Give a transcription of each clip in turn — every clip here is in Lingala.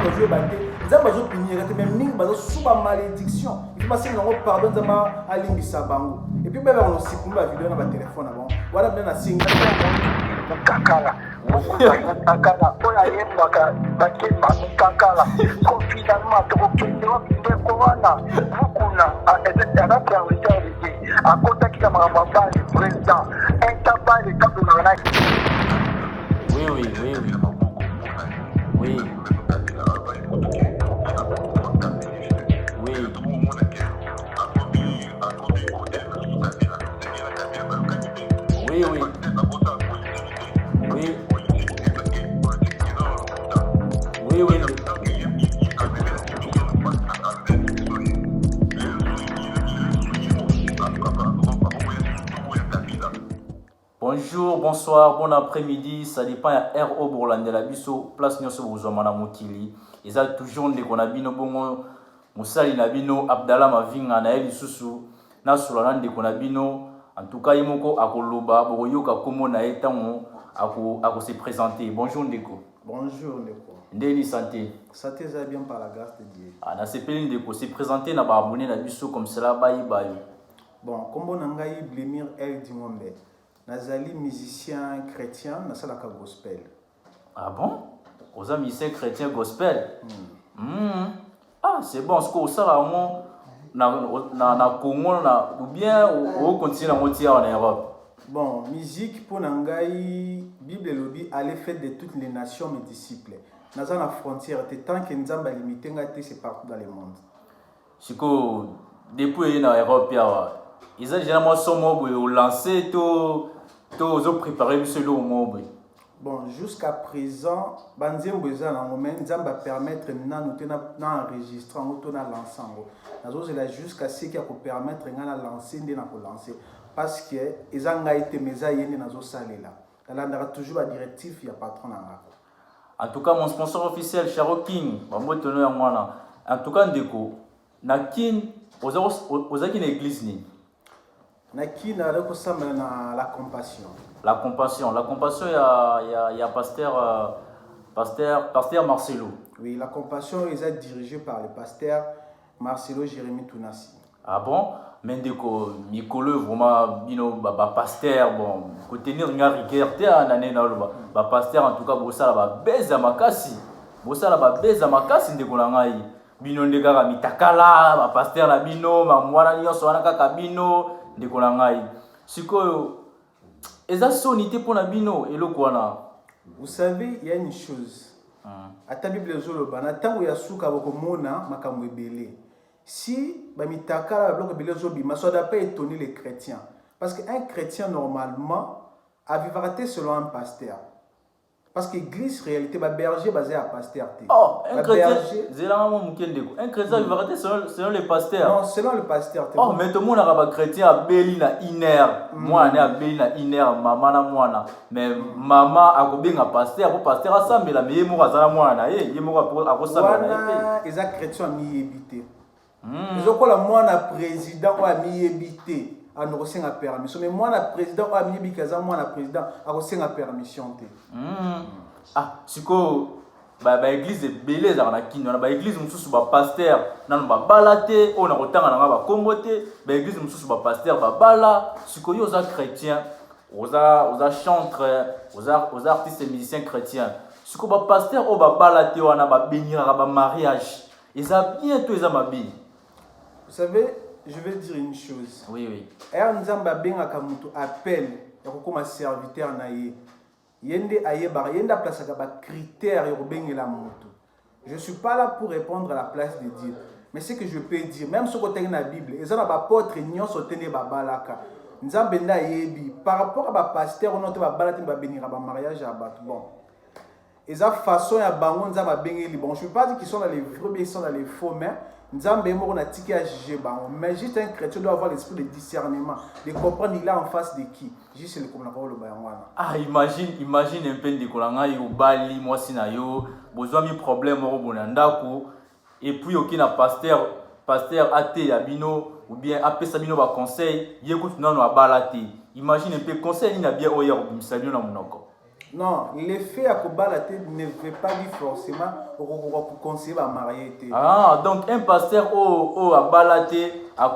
bazo baté nzambe bazo punir te même mingi bazo suba malédiction il faut passer nango pardon nzamba alimbisa bango et puis beba on sikumba vidéo na ba téléphone na bon wala bien na singa kakala kakala oya yembaka bakemba kakala ko finalement to kende wa ndeko wana bukuna ezekana ya witali akota kila mababa le président incapable de donner. Oui. Bonjour, bonsoir, bon après-midi, ça dépend à RO Bourlande la biso, place nyoso bozomana mokili. Et ça toujours ndeko na bino bongo musali na bino Abdallah Mavinga na eli susu na sulana ndeko na bino. En tout cas, yemoko akoloba boyoka komo na etango ako se présenter. Bonjour ndeko. Bonjour ndeko. Ndeni santé. Santé ça bien par la grâce de Dieu. Ah na sepeli ndeko se présenter na ba abonné na biso comme cela bayi bayo. Bon, kombo nangai Blémir El Dimombe. Nazali musicien chrétien, nasalaka gospel. Ah bon? Aux amis musiciens chrétiens gospel. Ah, c'est bon, ce que ça là na Congo ou bien au continent entier en Europe. Bon, musique pour nangai Bible lobi aller faire de toutes les nations mes disciples. Naza na frontière tant que nzamba limité ngate c'est partout dans le monde. Siko depuis en Europe ils ont généralement son mot lancé tout ont préparé selon mot. Bon, jusqu'à présent, banzembo eza na moment nzamba permettre nanu na enregistrer en na l'ensemble. Nazo c'est là jusqu'à ce qui a permettre ngana lancer ndé na ko lancer parce que ezanga été meza yene nazo salela. Là on toujours la directive il y a patron na. En tout cas mon sponsor officiel Charo King, bamotono ya mwana. En tout cas ndeko na kin ozaki na église ni. Naki na leko samba na la compassion. La compassion, il y a pasteur Marcelo. Oui, la compassion est dirigée par le pasteur Marcelo Jérémy Tounassi. Ah bon? Mais ndeko Mikolo vraiment bino ba pasteur bon côté tenir nga rigueur te anane na loba. Ba pasteur en tout cas bosala ba beza makasi. Bosala ba beza makasi ndeko na ngai. Bino ndeka mitakala ba pasteur na bino ma mwana nyonso wana kaka bino ndeko na ngai. Sikoyo eza sonité pour na bino eloko wana. Vous savez, il y a une chose. À ta Bible zoloba na tango ya suka bokomona makambo ebele. Si bamitaka la bloc ebele zobima ça doit pas étonner les chrétiens parce qu'un chrétien normalement a vivraté selon un pasteur. Parce que l'église réalité ba berger basé à pasteur. Oh, un chrétien un chrétien vivraté selon les pasteurs. Non, selon le pasteur. Oh, mais tout le monde a chrétien à Béli na iner. Moi, on est à Béli na iner, maman na moi. Mais maman a combien à pasteur pour pasteur à ça, mais la meilleure mort à moi na ye, il mort à quoi ça. Voilà, les chrétiens mi évité. Ils ont quoi la moi na président ou mi évité. A nous reçu la permission. Mais moi na président ou mi bikaza moi na président a reçu la permission. Ah, siko ba église belé za na kino na ba église mususu ba pasteur na ba balate on a kotanga na ba kombote ba église mususu ba pasteur ba bala siko yo za chrétien aux chantres aux artistes et musiciens chrétiens siko ba pasteur o ba balate wana ba bénira ba mariage et ça bientôt ils ma bien. Vous savez, je vais dire une chose. Oui. Et nzamba benga kamutu appel ya kokoma serviteur na ye. Yende ayeba yenda place ka ba critères yo bengela mutu. Je suis pas là pour répondre à la place de Dieu. Mais ce que je peux dire, même ce côté dans la Bible, ils ont ba apôtre nyonso tene ba balaka. Nzambe nda yebi par rapport à ba pasteur on ba balati ba bénira ba mariage à bat. Bon. Et ça façon ya bango nzamba bengeli bon, je peux pas dire qu'ils sont dans les vrais mais ils sont dans les faux mais nzambe mo na tiki à juger bango. Mais juste un chrétien doit avoir l'esprit de discernement, de comprendre il est en face de qui. Juste le comme la parole wana. Ah imagine un peu de kolanga yo bali moi sina yo besoin mi problème au bonandako et puis aucun pasteur athée abino ou bien apesa bino ba conseil yekutu nano abalate. Imagine un peu conseil ni na bien oya ko misalio na monoko. Non, l'effet à Kobalate ne veut pas dire forcément pour conseiller à marier. Ah, donc un pasteur a balaté, a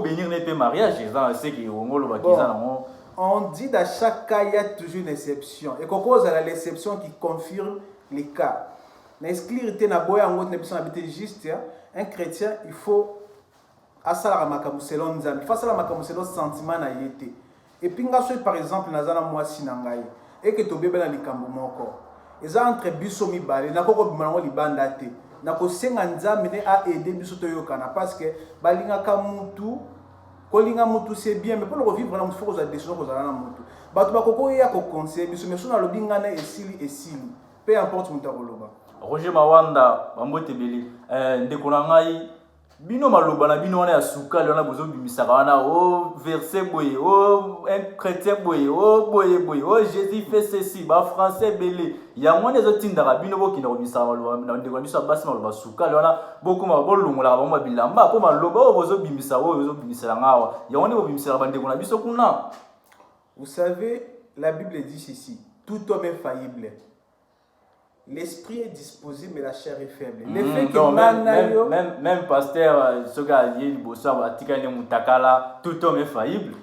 bénir les mariages, c'est qui on dit dans chaque cas, il y a toujours une exception. Et quand il y a l'exception qui confirme les cas. N'exclure na boya ngot ne bisa habiter juste un chrétien, il faut asala makamu selon nzambi. Il faut asala makamu selon sentiment na yete. Et puis par exemple nazana mwasi na ngai. Et que tu bébé na likambo moko eza entre biso mibale na koko bimango libanda te na ko senga nzambe ne a aider biso to yokana parce que balinga ka mutu kolinga mutu c'est bien mais pour le vivre na mutu faut que za décision ko za na mutu batu bakoko ya ko conseiller biso mais sona lobi ngana esili peu importe mutu akoloba. Roger Mawanda bambote beli ndeko na ngai bino maloba na bino wana ya suka le wana bozo bimisaka wana verset boye un chrétien boye boye Jésus fait ceci ba français belé ya mwana ezotindaka bino bokinda komisaka maloba na ndeko biso basi maloba suka le wana bokoma bolongola ba bilamba po maloba bozo bimisa bozo bimisela ngawa ya wana bobimisela ba ndeko na biso kuna. Vous savez, la Bible dit ceci, tout homme est faillible. L'esprit est disposé, mais la chair est faible. L'effet que même pasteur, ce gars, il a tout homme est faillible.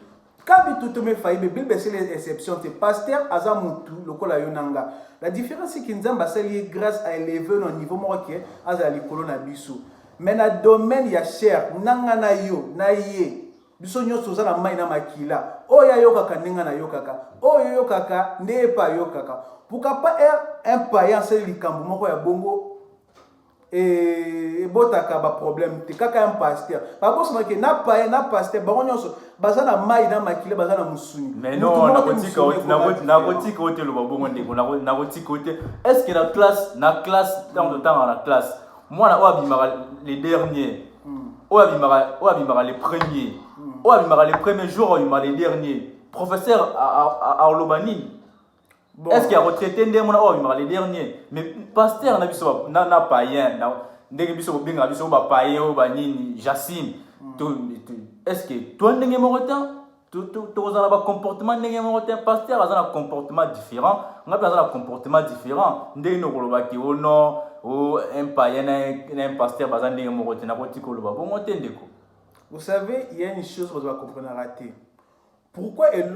Quand tout homme est faillible, la Bible c'est l'exception. C'est pasteur, azamutu, lokola yonanga. La différence c'est que Nzamba c'est grâce à élever nos niveaux moké, azali kolona biso. Mais dans le domaine ya chair, nanga na yo, na ye. Biso nyonso za na mai na makila. Oya yokaka ninga na yokaka. Oya yokaka ne pa yokaka. Pourquoi pas un païen c'est likambo moko ya bongo et botaka ba problème te kaka un pasteur. Par contre que na païen na pasteur ba nyonso baza na mai na makila baza na musuni. Mais non na kotika ote lo bongo ndeko na kotika ote. Est-ce que na classe dans le temps la classe moi na oabimaka les derniers. Oabimaka les premiers. Oabimaka les premiers jours oabimaka les derniers. Professeur à Olobani. Bon. Est-ce qu'il y a retraité les derniers? Mais pasteur n'a païen, païen, Jacine. Est-ce que toi, tu as un comportement pasteur a un comportement différent. On a un comportement différent. Un païen, un pasteur, vous savez, il y a une chose que vous devez comprendre à rater. Pourquoi est-ce que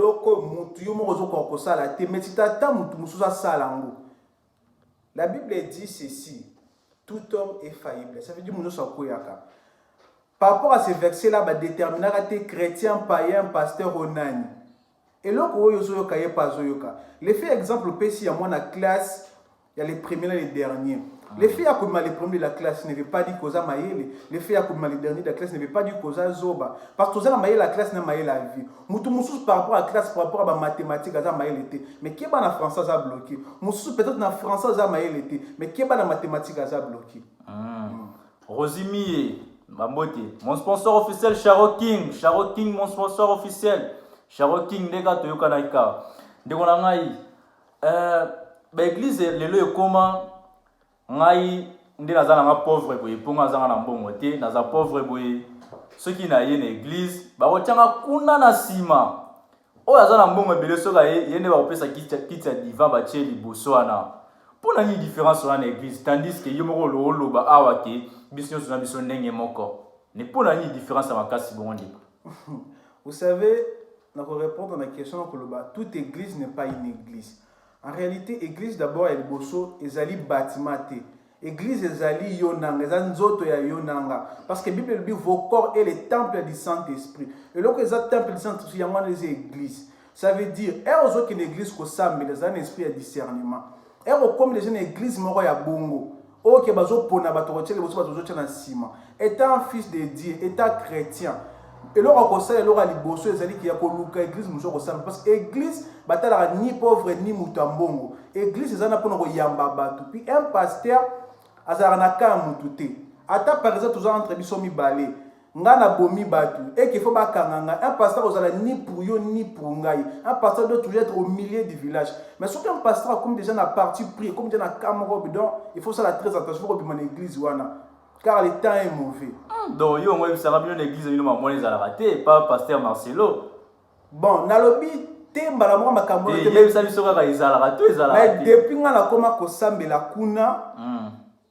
la Bible dit ceci, tout homme est faillible. Ça veut dire que par rapport à ces versets-là, il déterminer que chrétien, païen, pasteur, onani. Et là, les faits exemple, il y a moins la classe, il y a les premiers et les derniers. Les filles à les premiers de la classe ne veut pas dire qu'on a maillé. Les filles à les derniers de la classe ne veut pas dire qu'on a zoba. Parce que on a maillé la classe, n'a maillé la vie. Moutou par rapport à la classe, par rapport à la mathématique, a maillé l'été. Mais qui est dans la française a bloqué. Moutou peut-être dans la française a maillé l'été. Mais qui est dans la mathématique a bloqué. Rosimi, mon sponsor officiel, Charo King, mon sponsor officiel. Charo King, les gars, Toyoka Naika. Degonangai. L'église, les lieux comment. Ngai ndi nazana nga pauvre boye ponga zanga na mbongo te naza pauvre boye soki na ye na église ba kotianga kuna na sima o azana mbongo ebele soka ye ne ba kopesa kiti ya divan ba tie liboso wana pona ni différence na église tandis que yo moko lo ba awa ke biso na biso ndenge moko ne pona ni différence na makasi bongo ndiko. Vous savez, pour répondre à la question que toute église n'est pas une église. En réalité, l'église d'abord est le bosso, ezali bâtiment. L'église ezali yonanga, ezali nzoto ya yonanga. Parce que la Bible dit vos corps est le temple du Saint-Esprit. Et lorsque le temple du Saint-Esprit, il y a des églises. Ça veut dire, il y a une église qui a un esprit de discernement. Il y a une église qui a bongo. Ok, étant fils de Dieu, étant chrétien. Et là, on conseille alors à l'Ibosso, les alliés qui a connu l'église, parce que l'église, ni pauvre ni mutambongo. L'église, c'est un peu de yamba. Puis un pasteur, azarnaka mutute. Ata par exemple, tous entre bisomi balé, ngana bomi batu, et qu'il faut pas kanganga. Un pasteur, vous allez ni pour yo ni pour ngai. Un pasteur doit toujours être au milieu du village. Mais surtout un pasteur, comme déjà na parti pris, comme déjà na Cameroun, il faut ça la très attention pour mon église wana. Car le temps est mauvais. Donc, ça va bien l'église, pas pasteur Marcelo. Bon, nalobi kotemba la mwa makambo te yebisa biso kaka ezalaka to ezalaka mais depuis nga nakoma kosambela kuna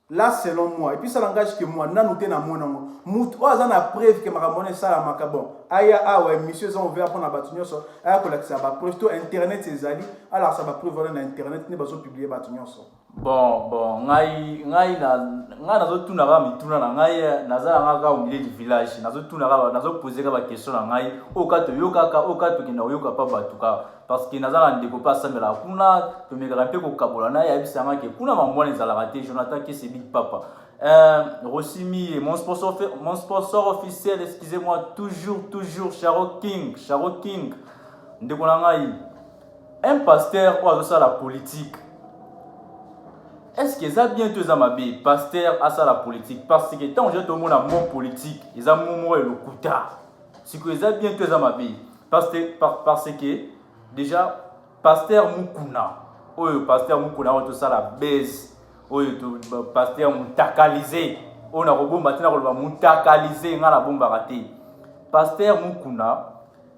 là selon moi et puis ça langage que moi nanu te na mona ngo mutu o aza na preuve que makambo na sala makabo aya awa monsieur sont ouvert pour na batu nyonso aya kolakisa ba preuve to internet ezali alors ça va preuve na internet ne bazo publier batu nyonso bon ngai nazo tuna ka mituna na ngai nazala ngaka au milieu du village nazo tuna ka nazo poser ka ba question na ngai o ka to yokaka o ka to kina yoka pa batuka parce que nazala ndeko pa samela kuna to meka mpe ko kabola na ya bisanga ke kuna mambo ezala raté Jonathan qui c'est Big Papa Rossimi mon sponsor officiel excusez-moi toujours Charo King ndeko na ngai un pasteur ou ça la politique. Est-ce que ça bien tous amabi pasteur à ça la politique parce que tant j'ai tout le monde a mon politique ils ont mon et le couta c'est que ça bien tous amabi parce que déjà pasteur Mukuna pasteur Mukuna tout ça la baisse pasteur mutakalisé on a robomba tina ko mutakalisé nga la bomba raté pasteur Mukuna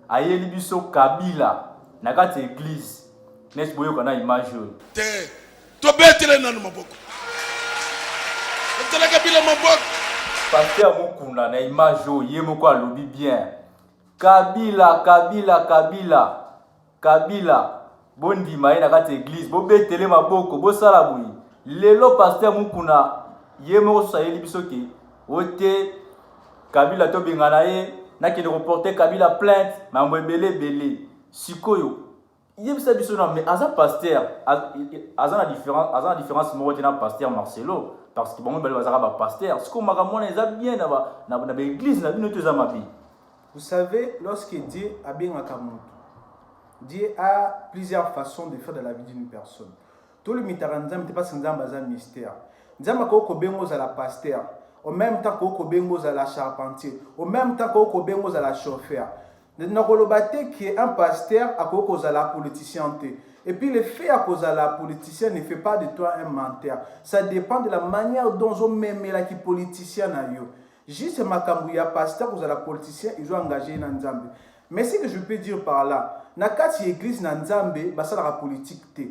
ayeli biso Kabila na kati église n'est-ce boyo kana image tobetele nanu maboko tobetele Kabila maboko pasteur Mukuna na image yemo ko alobi bien Kabila bondi mai na kati église bo betele maboko bo sala bui lelo pasteur Mukuna yemo ko sayeli biso ke ote Kabila to bingana ye na ki reporter Kabila plainte mambo belé sikoyo yebisa biso na mais aza pasteur aza na différence mo na pasteur Marcelo parce que bon bel bazaka ba pasteur ce ko makamona eza bien na église na bino to mabi. Vous savez, lorsque Dieu a bien un Dieu a plusieurs façons de faire de la vie d'une personne. Tout le mitaranzam n'était pas sans un mystère. Nzamba ko bengo za la pasteur, au même temps ko bengo za la charpentier, au même temps ko bengo za la chauffeur. N'akolobate qui est un pasteur à cause de la politicien. Et puis le fait à cause de la politicien ne fait pas de toi un menteur. Ça dépend de la manière dont on même la qui politicien a eu. Juste makambu ya pasteur cause de la politicien ils ont engagé dans Nzambe. Mais ce que je peux dire par là, na kati église na Nzambe basa la politique te.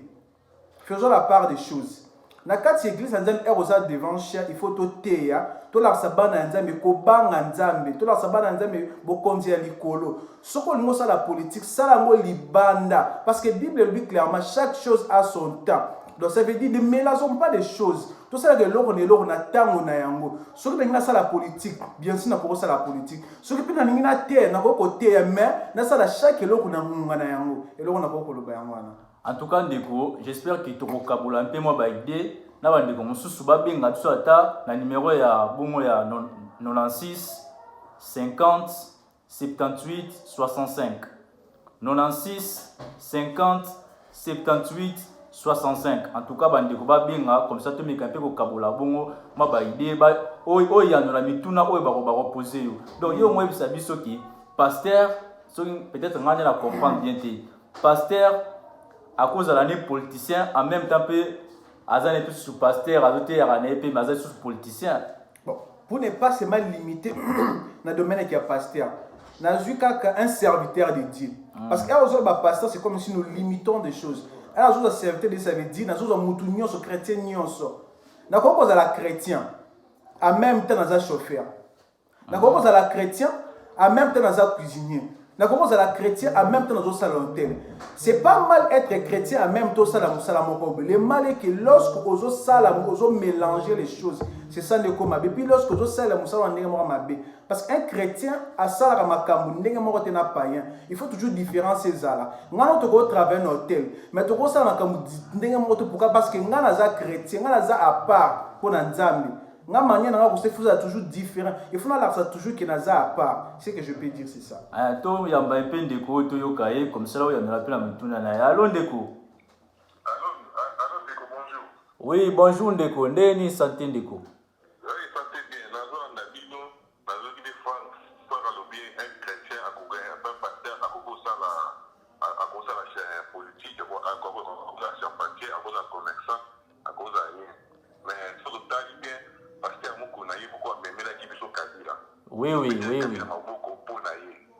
Faisons la part des choses. Na kati église na Nzambe erosa devant cher, il faut to teya, to la sabana Nzambe ko banga Nzambe, to la sabana Nzambe bo konzi ya likolo. Soko lingo sa la politique, ça la mo libanda parce que Bible dit clairement chaque chose a son temps. Donc ça veut dire ne mélangeons pas des choses. Tout ça que l'or na tango na yango. Ce que na ça la politique, bien sûr na ko ça la politique. Ce que na ningi na terre na ko côté mais na ça la chaque loko na munga na yango. Et loko na ko loba yango wana. En tout cas ndeko, j'espère que tu vokabola un peu moi ba idée na ba ndeko mususu ba benga tu ata na numéro ya bongo ya 96 50 78 65 96 50 78 65. En tout cas bandeko ba benga comme ça to meka pe ko kabola bongo ma ba idée ba o ya no la mituna o ba ko poser yo. Donc yo mo ebisa biso ki pasteur so peut-être ngane la comprendre bien te pasteur à cause de l'année politicien en même temps peu azan plus sous pasteur ajouter à l'année peu mais sous politicien. Bon, pour ne pas seulement limiter dans le domaine qui est pasteur, n'a vu qu'un serviteur de Dieu. Parce qu'à ba pasteur c'est comme si nous limitons des choses. À la serviteur de ça veut dire nous sommes mutunyo so chrétien nyonso. Na ko cause la chrétien en même temps dans un chauffeur. Na ko cause la chrétien en même temps dans un cuisinier. Na ko cause la chrétien en même temps dans un salon tel. C'est pas mal être chrétien en même temps salam le mal est que lorsque ozo salam ozo mélanger les choses. C'est ça le comme et puis lorsque ozo salam salam ndenge mo mabe parce qu'un chrétien a sala makambu ndenge mo tena païen. Il faut toujours différencier ça là. Ngana to go travailler dans hôtel mais to go sala makambu ndenge mo to pourquoi parce que ngana za chrétien ngana za à part pour Nzambe. Nga manière na ko se faut toujours différent. Il faut na ça toujours que na za à part. Ce que je peux dire c'est ça. To yamba pe ndeko to yokaye comme ça là ya na pela mutuna na ya allô ndeko. Allô ndeko bonjour. Oui bonjour ndeko ndeni santé ndeko. Oui santé bien nazo na bino nazo ki des fois soit le bien un chrétien a couper un pasteur a couper ça la politique pour à cause de la charpentier à cause de commerçant à cause de rien mais sur le temps bien pasteur Mukuna yi pourquoi même là qui biso Kabila. Oui. Oui.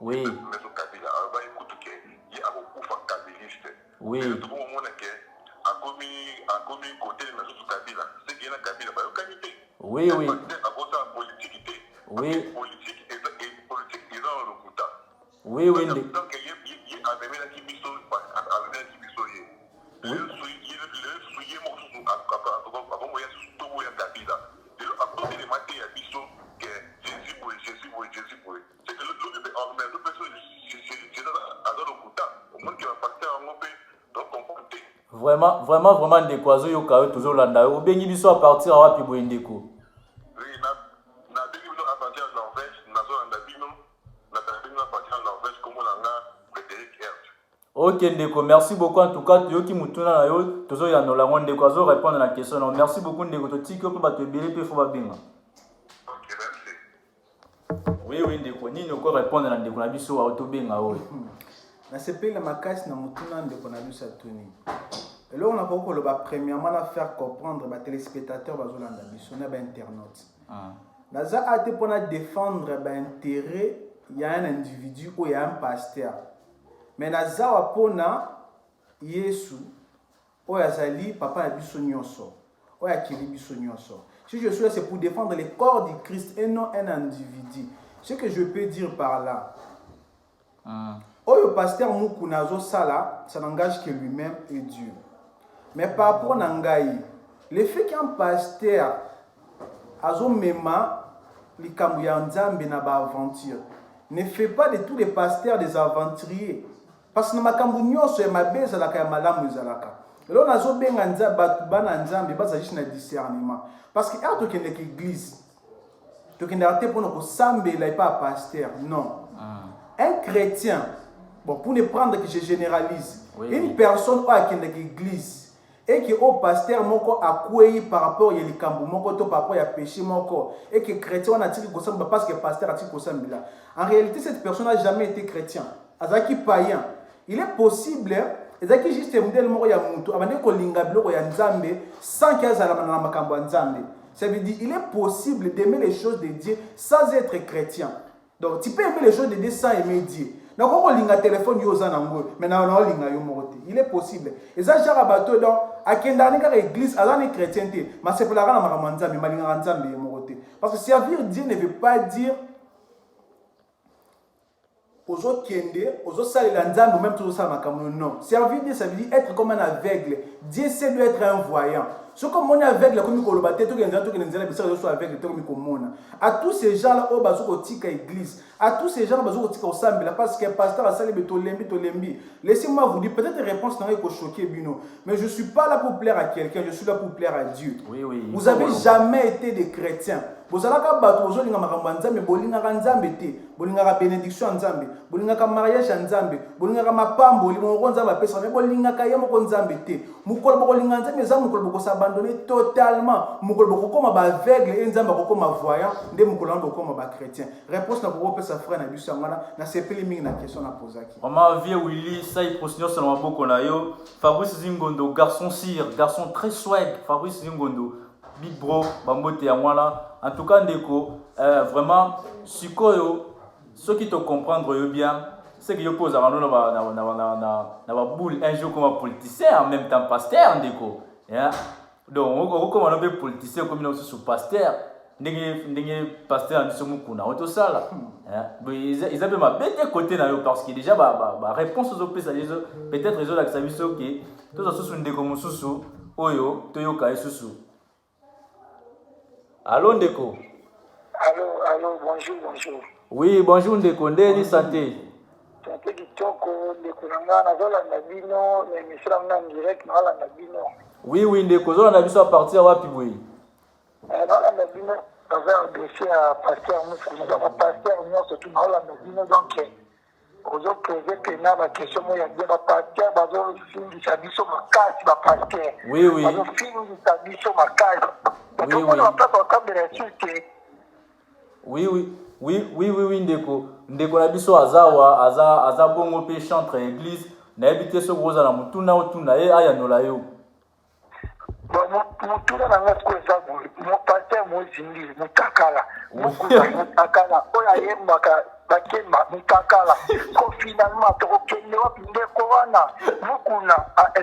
Oui. Mais sur Kabila ba écoute que il a beaucoup fa Kabila Oui. Tout le monde a commis côté de notre Kabila. C'est qu'il y a Kabila, il y a qualité. Oui, oui. À cause de la politique. Oui. Politique est dans le coup. Oui, oui. Donc, il y a un même qui biso, Vraiment ndeko azo yoka yo toujours landa yo bengi biso à partir à wapi boye ndeko. Oui, na bengi biso à partir de Norvège, na zo landa bino, na bengi à partir de Norvège comme on a Frédéric Hertz. Ok ndeko, merci beaucoup en tout cas yoki mutuna na yo toujours ya nolango ndeko azo répondre à la question. Non, merci beaucoup ndeko to tiki ko ba te belé pe fo ba benga. OK, merci. Oui ndeko nini ko répondre na ndeko na biso wa to benga o. Na sepela makasi na mutuna ndeko na biso atuni. Et là, on a beaucoup premièrement à faire comprendre les téléspectateurs bazolanda biso na ba internautes. Naza ate pour défendre l'intérêt il y a un individu ou il y a un pasteur. Mais naza wapona Yesu ou yazali papa na biso nyonso. Ou yakili biso nyonso. Si je suis là c'est pour défendre le corps du Christ et non un individu. Ce que je peux dire par là. Le pasteur Mukunazo Sala, ça n'engage que lui-même et Dieu. Mais par rapport à Nangaï, le fait qu'un pasteur azo mema likambuya nzambe na ba aventure ne fait pas de tous les pasteurs des aventuriers. Parce que makambu nyonso ya mabeza la ka malamu zalaka. Lelo nazo benga nzamba bana nzambe baza juste na discernement. Parce que quand tu es dans l'église, tu es arrêté pour nous sambela et pas pasteur. Non. Un chrétien, bon pour ne prendre que je généralise, une personne qui est dans l'église et qui au pasteur moko akoué par rapport à likambu moko to par rapport à péché moko et que chrétien on a tiré kosamba parce que pasteur a tiré kosambila. En réalité cette personne n'a jamais été chrétien. Azaki païen. Il est possible ezaki juste modèle moko ya mutu abande ko linga biloko ya nzambe sans qu'il azala na makambo ya nzambe. Ça veut dire il est possible d'aimer les choses de Dieu sans être chrétien. Donc tu peux aimer les choses de Dieu sans aimer Dieu. Donc on linga téléphone yo za nango mais na on linga yo morote. Il est possible. Et ça jara bato donc akendani ka église azani chrétienté, mais c'est pour la rana maramanza mais malinga nzambe morote. Parce que servir Dieu ne veut pas dire ozo kende, ozo salela nzambe ou même tout ça makamno non. Servir Dieu ça veut dire être comme un aveugle. Dieu c'est doit être un voyant. Ce comme on est aveugle comme kolobate to kenza to kenza la bisaka so aveugle to comme komona. À tous ces gens là au bazo kotika église, à tous ces gens bazo kotika osambela parce que pasteur a salé to lembi. Laissez-moi vous dire peut-être réponse n'a pas choqué bino, mais je suis pas là pour plaire à quelqu'un, je suis là pour plaire à Dieu. Oui. Vous avez jamais été des chrétiens. Vous allez bato zo linga makambo nzambe bolinga nzambe te, bolinga bénédiction nzambe, bolinga mariage nzambe, bolinga mapambo limongo nzambe pesa mais bolinga kayemo ko nzambe te. Mukolo bolinga nzambe za mukolo boko abandonner totalement. Mukolo boko koma ba aveugle et nzambe boko ma voyant, nde mukolo boko koma ba chrétien. Réponse na ko pesa frère na biso ngana na sepeli mingi na question na posaki. Mama vie Willy ça il procédure sur maboko na yo. Fabrice Zingondo garçon sire, garçon très swag. Fabrice Zingondo Big Bro, Bambote Yamwana. En tout cas, Ndeko, vraiment, sikoyo, ceux qui te comprennent bien, c'est que je pose à la boule un jour comme un politicien, en même temps pasteur, Ndeko. Donc, on comme un politicien, comme nous sommes pasteur, ndenge pasteur, nous sommes kuna, on tout ça là. Ils avaient ma bête côté parce que déjà, réponse aux opés, peut-être les autres qui savent que tout ça, c'est Ndeko Moussousou, Oyo, Toyoka et Soussou. Allô Ndeko. Allô, bonjour. Oui, bonjour Ndeko, ndeni santé. Santé kitoko, Ndeko nanga nazolanda bino, l'émission nanga en direct nazolanda bino. Oui, Ndeko, zolanda biso à partir wapi boy? Nazolanda bino, nazolanda adressé à pasteur Moussa, donc pasteur nyonso tout nazolanda bino donc ozopoze pena bakestion moyo ya bien bapasteur bazofingisa biso makasi bapasteur. Oui. Bazofingisa biso makasi. Oui, Ndeko na biso aza bongo pe chantre église na ebité so goza na mutuna otuna aya nola yo. Mutuna na ngasko eza mo pasteur mo zindi mutakala mutakala oya yembaka bakemba mutakala ko finalement to kende wapi ndeko wana mukuna aza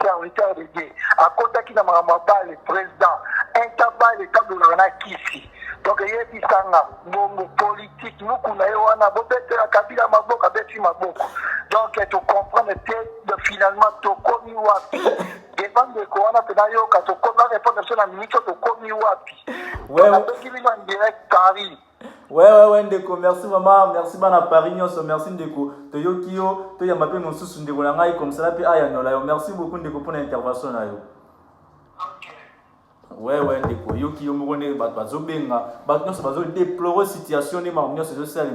serviteur de Dieu akotaki na makambo bale président intabale tabula na kisi donc yebisanga bongo politique mukuna ye wana bobetela kabila maboko abeti maboko donc tu comprends que finalement tokomi wapi devant de koana pena yoka tokomi répondre sur la minute tokomi wapi Ouais, toki bino en direct Paris. ouais, ndeko, merci maman, merci bana Paris nyonso, merci ndeko. Toyoki yo, to yamba pe mosusu ndeko na ngai comme ça là pe aya nola yo. Merci beaucoup ndeko pour l'intervention na yo. Ouais, ndeko, yoki yo mone bazo benga, nyonso bazo déplorer situation ni marmo nyonso ça les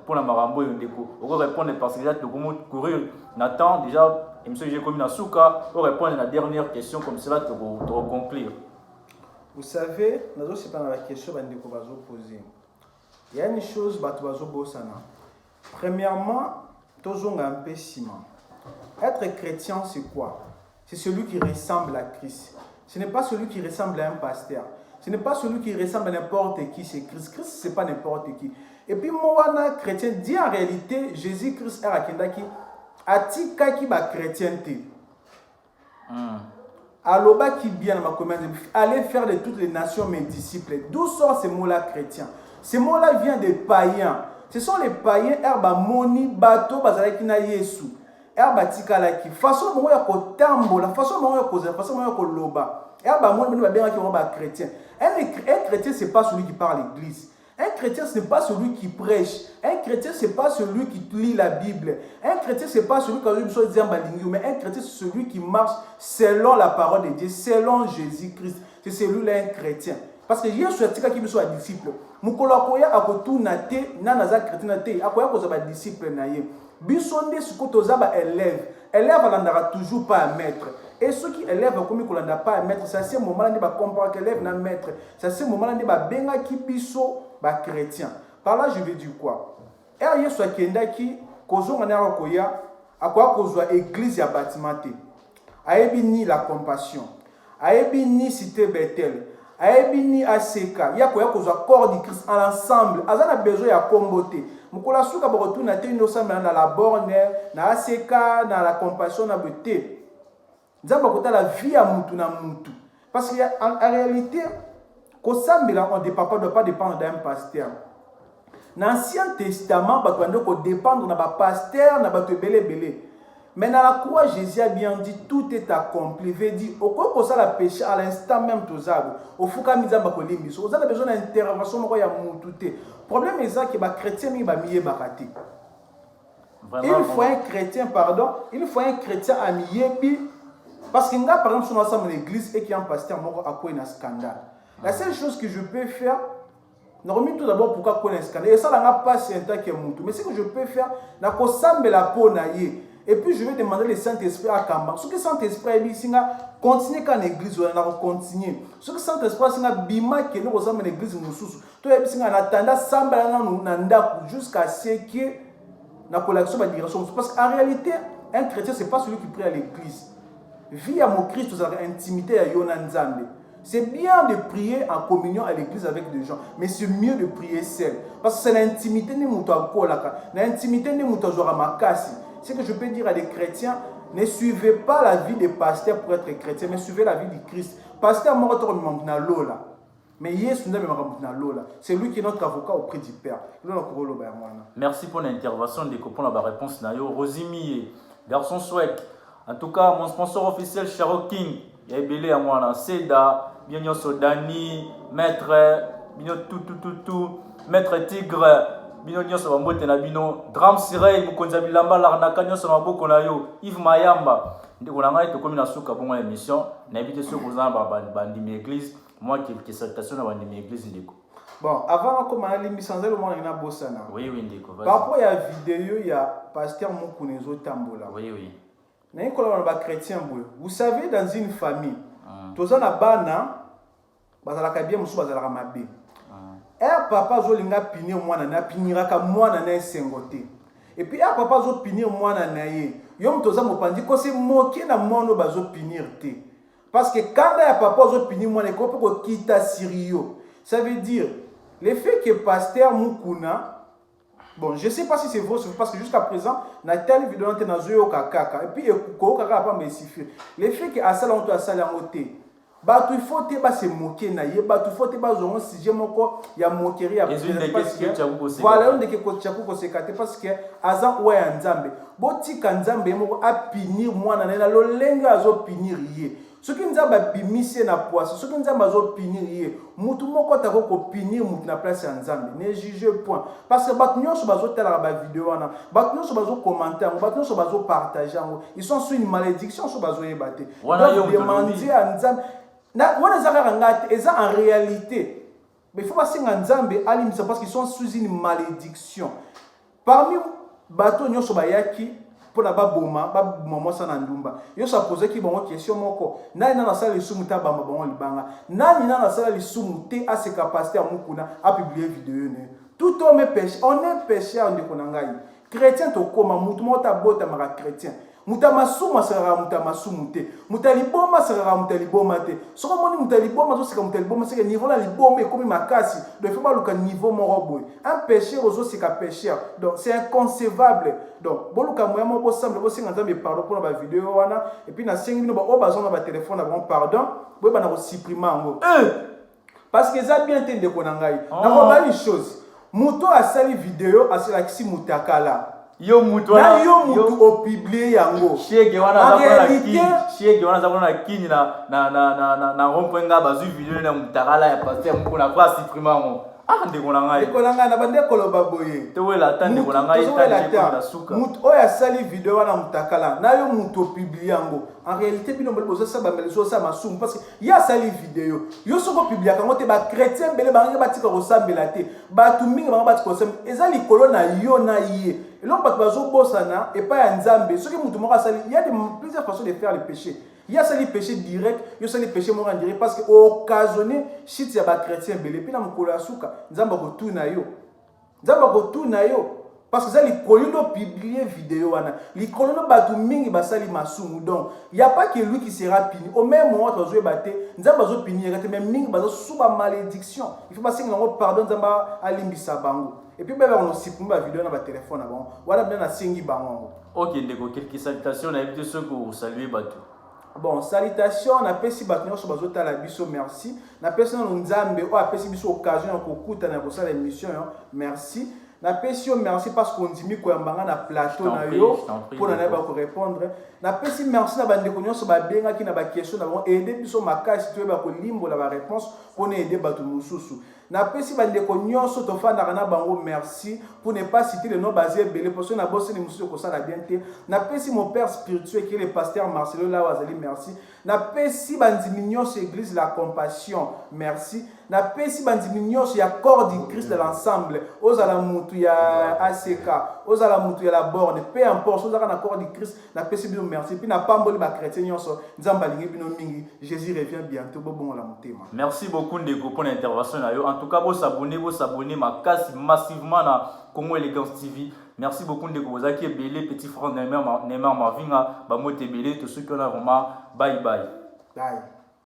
pour la marambo yo ndeko. On va répondre parce que là to courir. Nathan déjà, monsieur j'ai commis na souka, pour répondre à la dernière question comme cela to conclure. Vous savez, nous avons pas la question que nous avons posée. Il y a une chose que nous avons posée. Premièrement, nous avons un peu ciment. Être chrétien, c'est quoi? C'est celui qui ressemble à Christ. Ce n'est pas celui qui ressemble à un pasteur. Ce n'est pas celui qui ressemble à n'importe qui. C'est Christ. Christ, ce n'est pas n'importe qui. Et puis, moi, chrétien, dit en réalité, Jésus-Christ est à Kendaki, atikaki ba chrétienté. Aloba qui bien ma commande, allez faire de toutes les nations mes disciples. D'où sort ce mot-là chrétien? Ce mot-là vient des païens. Ce sont les païens, herba moni, bateau, bazalaki na Yesu. Herba tikalaki. Façon dont ya ko tambola, façon dont ya ko za, façon dont ya ko loba. Herba moni ba bien qui ba chrétien. Un chrétien c'est pas celui qui parle à l'église. Un chrétien, ce n'est pas celui qui prêche. Un chrétien, ce n'est pas celui qui lit la Bible. Un chrétien, ce n'est pas celui qui a dit mais un chrétien, c'est celui qui marche selon la parole de Dieu, selon Jésus-Christ. C'est celui-là un chrétien. Parce que Jésus a dit qu'il soit disciple. Mukolokoya akotuna te nanaza chrétien te akoya kozaba disciple na ye. Bisonde sukotoza ba élève. Élève alandara toujours pas à maître. Et ceux qui élèvent comme ils n'ont pas à maître, c'est à ce moment-là qu'ils comprennent qu'élève n'a maître. C'est à ce moment-là qu'ils benga qui biso ba chrétien. Par là je veux dire quoi? Et Yesu akenda ki kozo ngana koya akwa kozo église ya bâtiment te. Ayebi ni la compassion. Ayebi ni cité Bethel. Ayebi ni ACK. Ya koya kozo corps du Christ en ensemble. Azana besoin ya kombote. Mukola suka borotu na te ensemble na la borne, na ACK, na la compassion na beauté. Nzamba kota la vie à mutu na mutu. Parce qu'en réalité, on ne doit pas dépendre d'un pasteur. Dans l'Ancien Testament, on doit dépendre d'un pasteur, d'un belé. Mais dans la croix, Jésus a bien dit, tout est accompli. Il veut dire, au cas où ça la péché, à l'instant même, tout ça, au fond, quand ils ont besoin d'intervention, le problème est que les chrétiens, ils ont il faut un chrétien, il faut un chrétien à Miyebi. Parce que par exemple, si on ensemble l'église et qu'il y a un pasteur, à quoi il y a un scandale. La seule chose que je peux faire, normalement tout d'abord pourquoi il y a un scandale. Et ça, n'a pas c'est un temps qui est moutou. Mais ce que je peux faire, c'est la peau naïe. Et puis je vais demander le Saint-Esprit à Kamba. Ce que le Saint-Esprit dit, continue quand l'église, on va continuer. Ce que le Saint-Esprit dit, bima que nous ressemblons à l'église, nous sous. Tout est bien, on attend ça jusqu'à ce que la collection va dire. Parce qu'en réalité, un chrétien, ce n'est pas celui qui prie à l'église. Via mon Christ, vous avez intimité à Yonanzambe. C'est bien de prier en communion à l'église avec des gens, mais c'est mieux de prier seul. Parce que c'est l'intimité de l'intimité de Makasi. Ce que je peux dire à des chrétiens, ne suivez pas la vie des pasteurs pour être chrétien, mais suivez la vie du Christ. Pasteur Lola. Mais c'est lui qui est notre avocat auprès du Père. Merci pour l'intervention, pour la réponse. Rosimi, garçon souhaite. En tout cas, mon sponsor officiel, Charo King, il y a belé à moi, Seda, Bienyo Sodani, Maître, Bino tout, Maître Tigre, Bino Nyo Sabambote Nabino, Dram Sirei, Mukonzabi Lamba, Larnaka Nyo Sabambo Nayo, Yves Mayamba. Nous avons été comme une souka pour mon émission. N'habitez sur vous en bandi l'église. Moi qui salutation dans l'église. Bon, avant de commencer l'émission, nous avons bossana. Oui, Ndiko. Par rapport à la vidéo, il y a Pasteur Mokunezo Tambola. Oui. Vous savez, dans une famille, tous les bana, bazalaka bien musu bazalaka mabe. Papa zolinga pinir mwana na piniraka mwana na sengote. Et puis papa zo pinir mwana na ye. Yom toza mopandi ko se moquer na mono bazo pinir te. Parce que quand papa zo pinir mwana ko peut kita sirio. Ça veut dire le fait que pasteur Mukuna Bon, je ne sais pas si c'est vrai, parce que jusqu'à présent, na telle vidéo on na zoyo kaka et puis ko kaka pas me suffire. Les faits que asala on to asala ngote. Ba tu faut te ba se moquer na ye, ba tu faut te ba zongo sujet moko ya moquerie ya parce que voilà on de que ko tchaku ko sekate parce que azan wa ya nzambe. Botika nzambe moko a punir mwana na lo lenga azo punir ye. Soki nzambe bimise na poisse, soki nzambe azo punir ye, mutu moko tako ko punir mutu na place ya nzambe. Ne juge point parce que bat nyonso bazo tela ba vidéo wana, bat nyonso bazo commenter, bat nyonso bazo partager, ils sont sur une malédiction so bazo yebate. Donc demander à nzambe na wana zakara ngate eza en réalité. Mais il faut pas singa nzambe alimisa parce qu'ils sont sous une malédiction. Parmi bato nyonso bayaki pour na baboma baboma sa na ndumba yo sa poser ki bongo question moko nani na sala lisumu ta bamba bongo libanga nani na sala lisumu te a ses capacités à mukuna a publier vidéo ne tout homme péché on est pécheur ndeko na ngai chrétien to koma mutu mota bota mara chrétien mutamasumu sera mutamasumu te mutaliboma sera mutaliboma te soko moni mutaliboma zo sika mutaliboma c'est que niveau la liboma comme makasi doit faire baluka niveau moko boy un pécheur ozo sika pécheur donc c'est inconcevable donc boluka moya mo bo semble bo singa nzambe pardon pour na vidéo wana et puis na sengi bino ba o bazon na ba téléphone na bon pardon boy ba na ko supprimer ngo parce que ça bien tende ko na ngai na ko ba une chose muto asali vidéo asala kisi mutakala yo mutu o publier yango shege wana za na kini na rompenga bazu video na mutakala ya pasteur mukuna kwa supprimer ngo ndeko na ngai na bande koloba boye to wela tande ko na ngai tande ko na suka mutu oya sali video wana mutakala na yo mutu publier yango en réalité bino mbele bozo sa bamele so sa masumu parce que ya sali video yo soko publier kango te ba chrétien bele ba ngi batika ko sambela te ba tu mingi ba batika ko sambela ezali kolo na yo na ye et l'on pas bazo bosana et pas ya nzambe ce que mutu moko sali il y a plusieurs façons de faire le péché. Il y a sali péché direct, il y a sali péché moral direct parce que occasionné shit ya ba chrétien belé puis na mukolo asuka nzamba ko tuna yo. Nzamba ko tuna yo parce que ça li kolono publier vidéo wana. Li kolono batu mingi basali masumu donc il y a pas que lui qui sera puni. Au même moment tu vas bater nzamba zo puni ngate même mingi bazo suba malédiction. Il faut pas singa ngo pardon nzamba alimbisa bango. Et puis on a aussi pour ma vidéo dans ma téléphone avant. Voilà bien na singi bango. OK ndeko quelques salutations na invité ceux que saluer bato. Bon, salutations, na pesi bato sur bazota la biso merci. Na pesi na nzambe o apesi biso occasion ko kuta na ko sala émission merci. Na pesi merci parce qu'on dit mi ko yambanga na plateau na yo pour na ba ko répondre. Na pesi merci na bande ko nyonso ba benga ki na ba question na bon aider biso makasi to ba ko limbo la ba réponse pour na aider bato mususu. Na pesi bande ko nyonso to fanda na bango merci pour ne pas citer le nom basé belé parce que na bosse ni mususu ko sala bien te. Na pesi mon père spirituel qui est le pasteur Marcelo Lawazali merci. Na pesi bandimi nyonso église la compassion merci. Na pesi bandimi nyonso ya corps du Christ de l'ensemble ozala mutu ya ACK ozala mutu ya la borne peu importe ozala na corps du Christ na pesi bino merci puis na pamboli ba chrétien nyonso nzamba lingi bino mingi Jésus revient bientôt bon la motema. Merci beaucoup ndeko pour l'intervention na yo en tout cas vous s'abonner makasi massivement na Congo Elegance TV. Merci beaucoup ndeko bozaki belé petit frère Neymar Mavinga ba moté belé tous ceux qui ont vraiment bye.